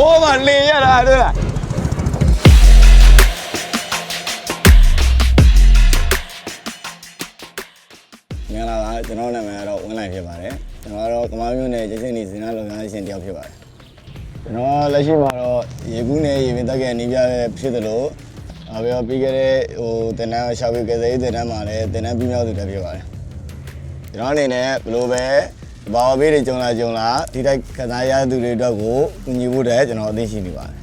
ဟိုးမှာလင်ရတာတွေ့လားမင်္ဂလာပါကျွန်တော်နာမည်ကတော့ဝင်းလိုက်ဖြစ်ပါတယ်ကျွန်တော်ကတော့ကမားမျိုးနဲ့ကျချင်းနေစင်နာလုံငန်းရှင်တယောက်ဖြစ်ပါတယ်ကျွန်တော်လက်ရှိမှာတော့ရေကူးနဲ့ရေပင်တက်ကဲနေပြဖြစ်တယ်လို့ပြီးခဲ့တဲ့တင်တန်းရှာပြီးကစားရေးတင်တန်းမှာလည်းတင်တန်းပြီးမြောက်သူတက်ဖြစ်ပါတယ်ကျွန်တော်အနေနဲ့ဘယ်လိုပဲဘာဝဘေးတွေကြုံလာဒီတိုက်ကစားရသူတွေအတွက်ကိုကူညီဖို့တည်းကျွန်တော်အသိရှိနေပါတယ်